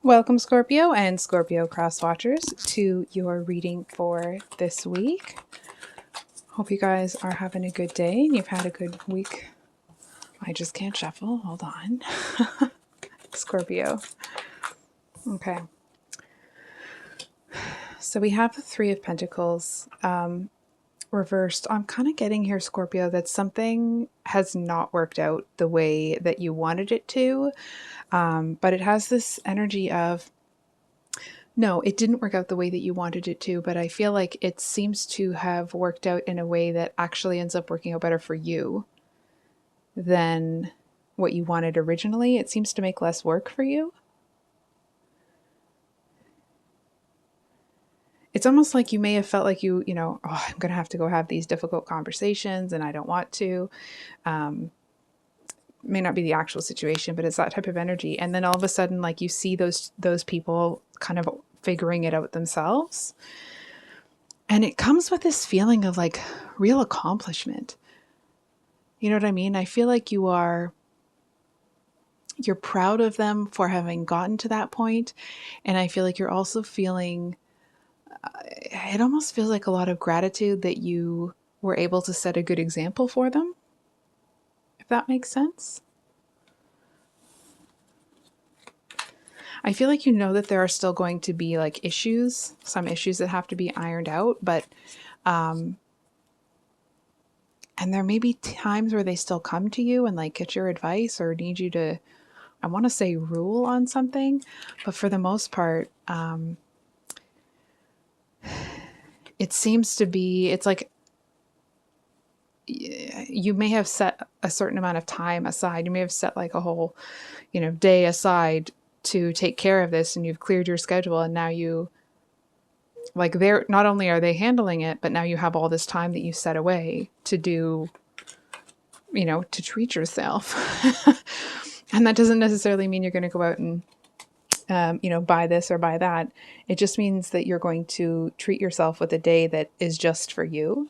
Welcome, Scorpio and Scorpio cross watchers, to your reading for this week. Hope you guys are having a good day and you've had a good week. I just can't shuffle. Hold on. Scorpio. Okay. So we have the Three of Pentacles reversed. I'm kind of getting here, Scorpio, that something has not worked out the way that you wanted it to. But it has this energy of, no, it didn't work out the way that you wanted it to, but I feel like it seems to have worked out in a way that actually ends up working out better for you than what you wanted originally. It seems to make less work for you. It's almost like you may have felt like oh, I'm going to have to go have these difficult conversations and I don't want to. May not be the actual situation, but it's that type of energy. And then all of a sudden, like, you see those people kind of figuring it out themselves. And it comes with this feeling of like real accomplishment. You know what I mean? I feel like you're proud of them for having gotten to that point. And I feel like you're also feeling, it almost feels like a lot of gratitude that you were able to set a good example for them. If that makes sense. I feel like you know that there are still going to be like some issues that have to be ironed out, but and there may be times where they still come to you and like get your advice or need you to, I want to say, rule on something, but for the most part, it seems to be, it's like you may have set a certain amount of time aside. You may have set like a whole, day aside to take care of this, and you've cleared your schedule, and now you, like, they're not only are they handling it, but now you have all this time that you set away to do, to treat yourself. And that doesn't necessarily mean you're going to go out and buy this or buy that. It just means that you're going to treat yourself with a day that is just for you.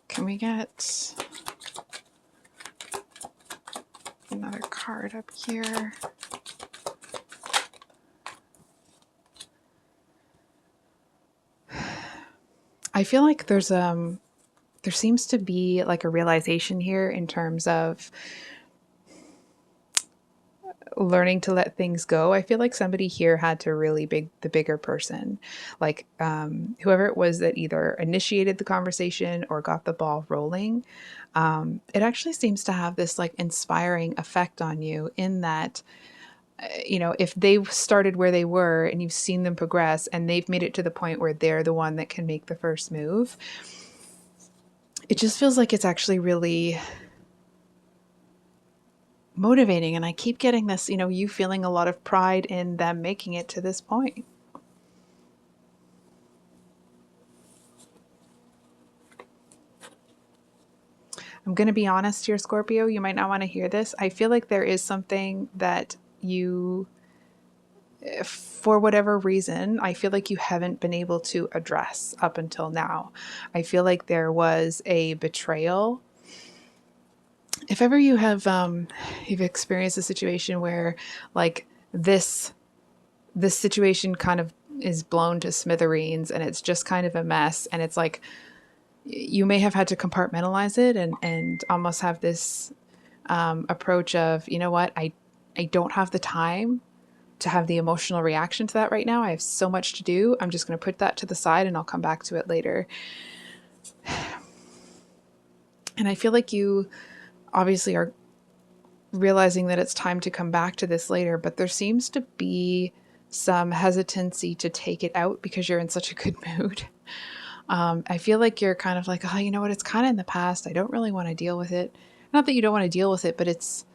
Can we get another card up here? I feel like there seems to be like a realization here in terms of learning to let things go. I feel like somebody here had to really the bigger person, like whoever it was that either initiated the conversation or got the ball rolling. It actually seems to have this like inspiring effect on you in that, if they started where they were and you've seen them progress and they've made it to the point where they're the one that can make the first move, it just feels like it's actually really motivating. And I keep getting this, you feeling a lot of pride in them making it to this point. I'm going to be honest here, Scorpio. You might not want to hear this. I feel like there is something that you, for whatever reason, I feel like you haven't been able to address up until now. I feel like there was a betrayal. If ever you have, you've experienced a situation where like this situation kind of is blown to smithereens and it's just kind of a mess, and it's like, you may have had to compartmentalize it and almost have this approach of, you know what, I don't have the time to have the emotional reaction to that right now. I have so much to do. I'm just going to put that to the side and I'll come back to it later. And I feel like you obviously are realizing that it's time to come back to this later, but there seems to be some hesitancy to take it out because you're in such a good mood. I feel like you're kind of like, oh, you know what? It's kind of in the past. I don't really want to deal with it. Not that you don't want to deal with it, but it's,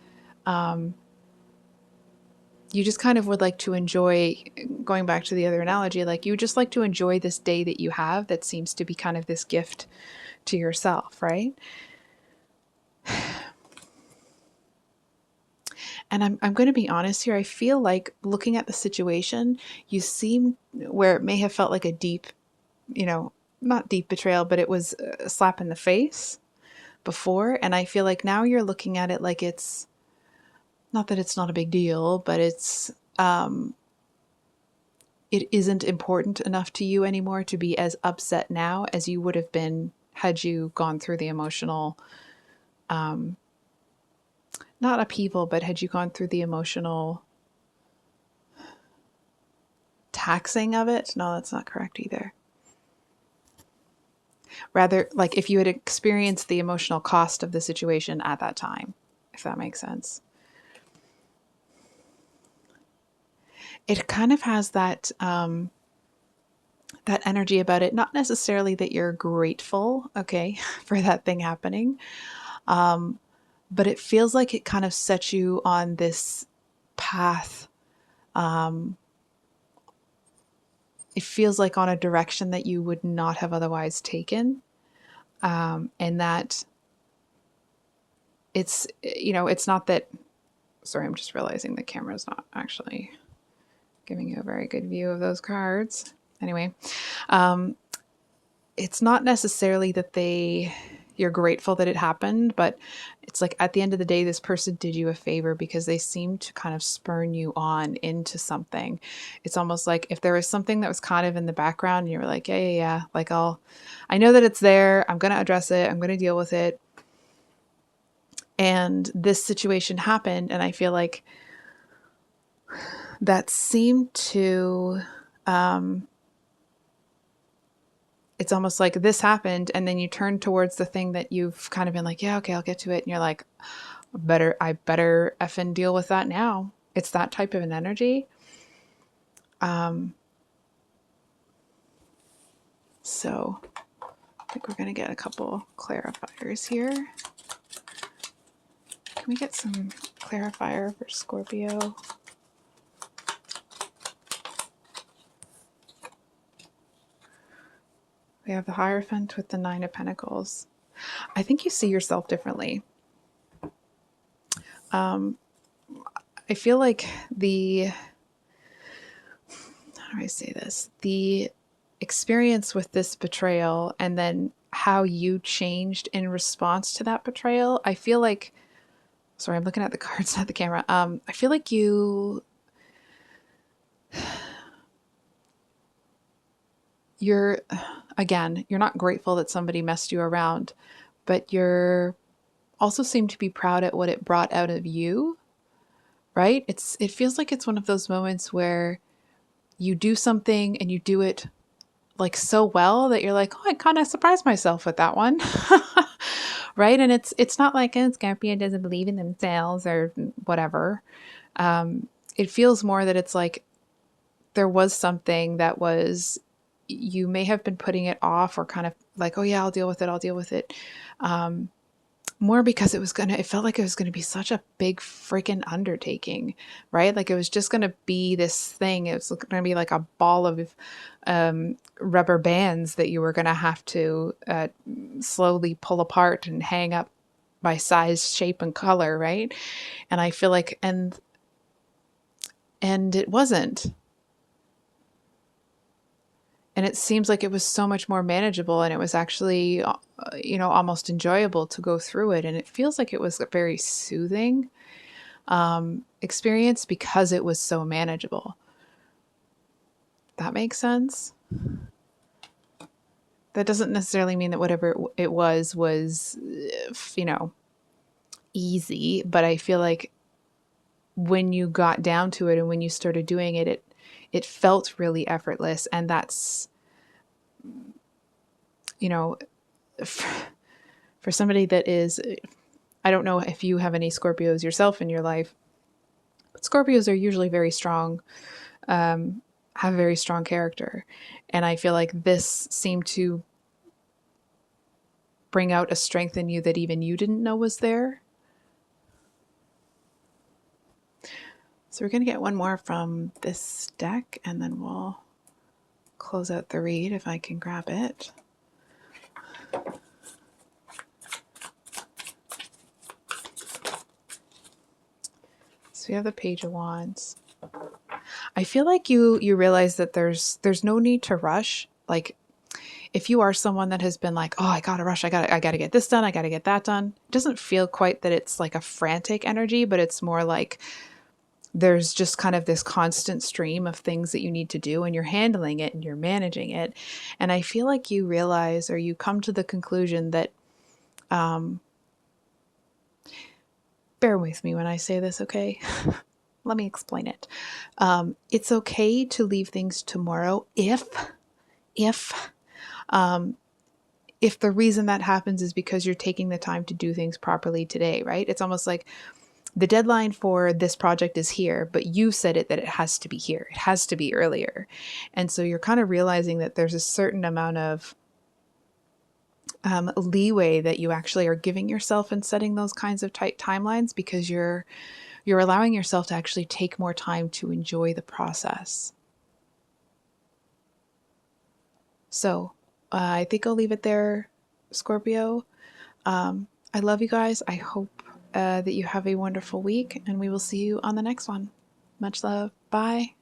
you just kind of would like to enjoy, going back to the other analogy, like you just like to enjoy this day that you have that seems to be kind of this gift to yourself, right? And I'm going to be honest here. I feel like looking at the situation, you seem where it may have felt like a deep, not deep betrayal, but it was a slap in the face before. And I feel like now you're looking at it like it's not that it's not a big deal, but it isn't important enough to you anymore to be as upset now as you would have been had you gone through the emotional, not upheaval, but had you gone through the emotional taxing of it. No, that's not correct either. Rather, like if you had experienced the emotional cost of the situation at that time, if that makes sense. It kind of has that that energy about it. Not necessarily that you're grateful, okay, for that thing happening, but it feels like it kind of sets you on this path. It feels like on a direction that you would not have otherwise taken, and that it's, you know, it's not that. Sorry, I'm just realizing the camera's not actually giving you a very good view of those cards. Anyway, it's not necessarily that you're grateful that it happened, but it's like at the end of the day, this person did you a favor because they seem to kind of spurn you on into something. It's almost like if there was something that was kind of in the background and you were like, yeah, like I know that it's there. I'm going to address it. I'm going to deal with it. And this situation happened. And I feel like that seemed to, it's almost like this happened and then you turn towards the thing that you've kind of been like, yeah, okay, I'll get to it. And you're like, I better effing deal with that now. It's that type of an energy. So I think we're going to get a couple clarifiers here. Can we get some clarifier for Scorpio? We have the Hierophant with the Nine of Pentacles. I think you see yourself differently. I feel like how do I say this? The experience with this betrayal and then how you changed in response to that betrayal. I feel like, sorry, I'm looking at the cards, not the camera. I feel like you're not grateful that somebody messed you around, but you're also seem to be proud at what it brought out of you, right? It feels like it's one of those moments where you do something and you do it like so well that you're like, oh, I kind of surprised myself with that one. Right? And it's not like Scorpio doesn't believe in themselves or whatever. It feels more that it's like there was something that was, you may have been putting it off or kind of like, oh yeah, I'll deal with it. More because it felt like it was going to be such a big freaking undertaking, right? Like it was just going to be this thing. It was going to be like a ball of rubber bands that you were going to have to slowly pull apart and hang up by size, shape, and color, right? And I feel like, and it wasn't. And it seems like it was so much more manageable and it was actually, almost enjoyable to go through it. And it feels like it was a very soothing experience because it was so manageable. That makes sense? That doesn't necessarily mean that whatever it was, easy. But I feel like when you got down to it and when you started doing it, it felt really effortless. And that's, for somebody that is, I don't know if you have any Scorpios yourself in your life, but Scorpios are usually very strong, have very strong character. And I feel like this seemed to bring out a strength in you that even you didn't know was there. So we're going to get one more from this deck and then we'll close out the read if I can grab it. So we have the Page of Wands. I feel like you realize that there's no need to rush. Like If you are someone that has been like, oh, I gotta rush, I gotta get this done, I gotta get that done, it doesn't feel quite that it's like a frantic energy, but it's more like there's just kind of this constant stream of things that you need to do, and you're handling it and you're managing it. And I feel like you realize, or you come to the conclusion that, bear with me when I say this, okay? Let me explain it. It's okay to leave things tomorrow if if the reason that happens is because you're taking the time to do things properly today, right? It's almost like the deadline for this project is here, but you said it that it has to be here. It has to be earlier. And so you're kind of realizing that there's a certain amount of leeway that you actually are giving yourself in setting those kinds of tight timelines, because you're allowing yourself to actually take more time to enjoy the process. So I think I'll leave it there, Scorpio. I love you guys. I hope that you have a wonderful week, and we will see you on the next one. Much love. Bye.